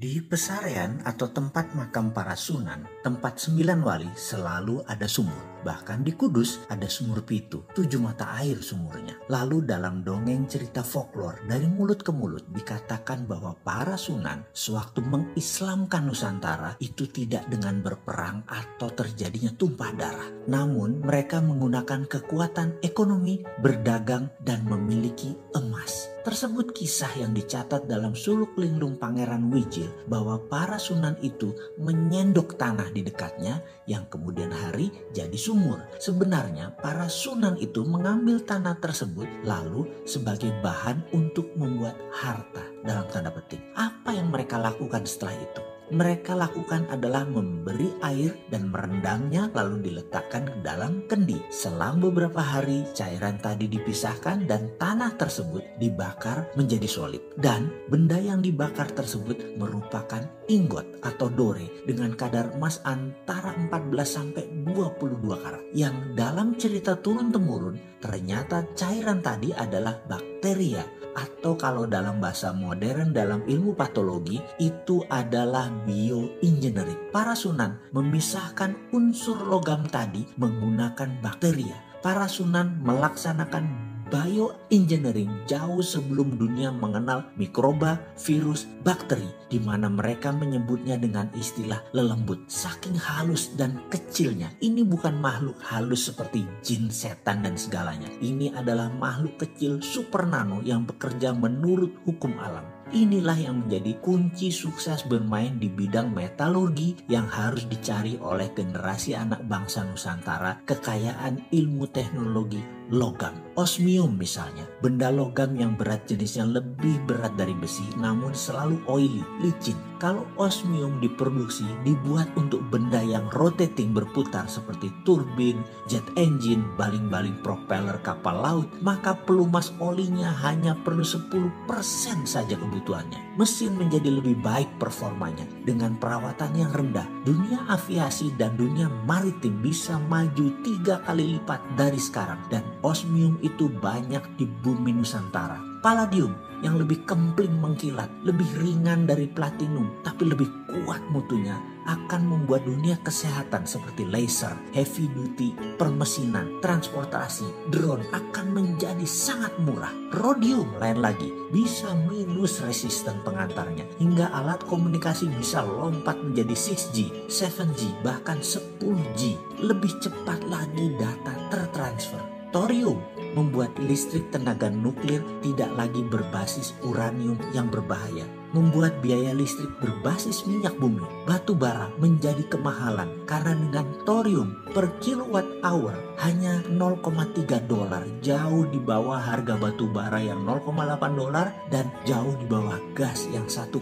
Di Pesarian atau tempat makam para sunan, tempat 9 wali selalu ada sumur. Bahkan di Kudus ada sumur Pitu, 7 mata air sumurnya. Lalu dalam dongeng cerita folklore dari mulut ke mulut dikatakan bahwa para sunan sewaktu mengislamkan Nusantara itu tidak dengan berperang atau terjadinya tumpah darah. Namun mereka menggunakan kekuatan ekonomi, berdagang, dan memiliki emas. Tersebut kisah yang dicatat dalam suluk linglung Pangeran Wijil bahwa para sunan itu menyendok tanah di dekatnya yang kemudian hari jadi sumur. Sebenarnya para sunan itu mengambil tanah tersebut lalu sebagai bahan untuk membuat harta dalam tanda petik. Apa yang mereka lakukan setelah itu? Mereka lakukan adalah memberi air dan merendamnya lalu diletakkan ke dalam kendi. Selang beberapa hari cairan tadi dipisahkan dan tanah tersebut dibakar menjadi solid. Dan benda yang dibakar tersebut merupakan ingot atau dore dengan kadar emas antara 14 sampai 22 karat. Yang dalam cerita turun-temurun ternyata cairan tadi adalah bakteria. Atau kalau dalam bahasa modern dalam ilmu patologi itu adalah bioengineering. Para sunan memisahkan unsur logam tadi menggunakan bakteria. Para sunan melaksanakan bioengineering jauh sebelum dunia mengenal mikroba, virus, bakteri, di mana mereka menyebutnya dengan istilah lelembut. Saking halus dan kecilnya, ini bukan makhluk halus seperti jin, setan, dan segalanya. Ini adalah makhluk kecil super nano yang bekerja menurut hukum alam. Inilah yang menjadi kunci sukses bermain di bidang metalurgi yang harus dicari oleh generasi anak bangsa Nusantara, kekayaan ilmu teknologi logam. Osmium misalnya, benda logam yang berat jenisnya lebih berat dari besi namun selalu oily, licin. Kalau osmium diproduksi dibuat untuk benda yang rotating berputar seperti turbin, jet engine, baling-baling propeller kapal laut, maka pelumas olinya hanya perlu 10% saja kebutuhannya. Mesin menjadi lebih baik performanya dengan perawatan yang rendah. Dunia aviasi dan dunia maritim bisa maju 3 kali lipat dari sekarang dan osmium itu banyak di bumi Nusantara. Palladium yang lebih kempling mengkilat, lebih ringan dari platinum, tapi lebih kuat mutunya akan membuat dunia kesehatan seperti laser, heavy duty, permesinan, transportasi, drone akan menjadi sangat murah. Rhodium lain lagi bisa minus resisten pengantarnya hingga alat komunikasi bisa lompat menjadi 6G, 7G, bahkan 10G. Lebih cepat lagi data tertransfer. Thorium membuat listrik tenaga nuklir tidak lagi berbasis uranium yang berbahaya. Membuat biaya listrik berbasis minyak bumi, batu bara menjadi kemahalan karena dengan thorium per kilowatt hour hanya $0,3, jauh di bawah harga batu bara yang $0,8 dan jauh di bawah gas yang $1,1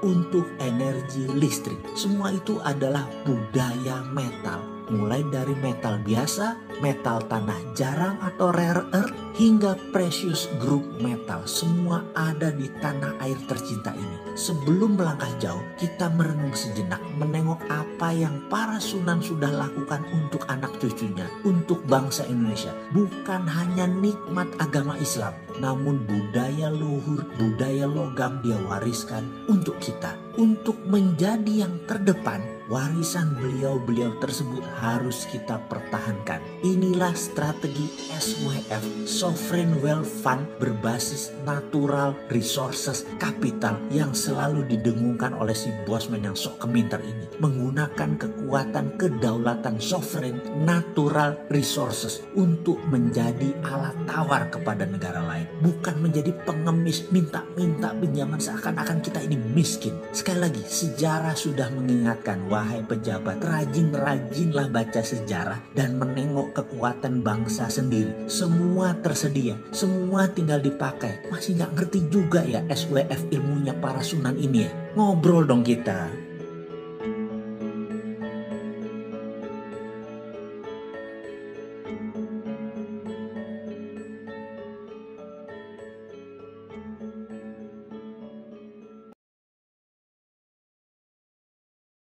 untuk energi listrik. Semua itu adalah budaya metal. Mulai dari metal biasa, metal tanah jarang atau rare earth, hingga precious group metal. Semua ada di tanah air tercinta ini. Sebelum melangkah jauh, kita merenung sejenak, menengok apa yang para sunan sudah lakukan untuk anak cucunya, untuk bangsa Indonesia. Bukan hanya nikmat agama Islam, namun budaya luhur, budaya logam dia wariskan untuk kita. Untuk menjadi yang terdepan, warisan beliau-beliau tersebut harus kita pertahankan. Inilah strategi SWF, Sovereign Wealth Fund, berbasis natural resources capital yang selalu didengungkan oleh si bosman yang sok keminter ini. Menggunakan kekuatan kedaulatan sovereign natural resources untuk menjadi alat tawar kepada negara lain. Bukan menjadi pengemis minta-minta pinjaman seakan-akan kita ini miskin. Sekali lagi, sejarah sudah mengingatkan, wahai pejabat, rajin-rajinlah baca sejarah dan menengok kekuatan bangsa sendiri. Semua tersedia, semua tinggal dipakai. Masih gak ngerti juga ya SWF ilmunya para sunan ini ya? Ngobrol dong kita.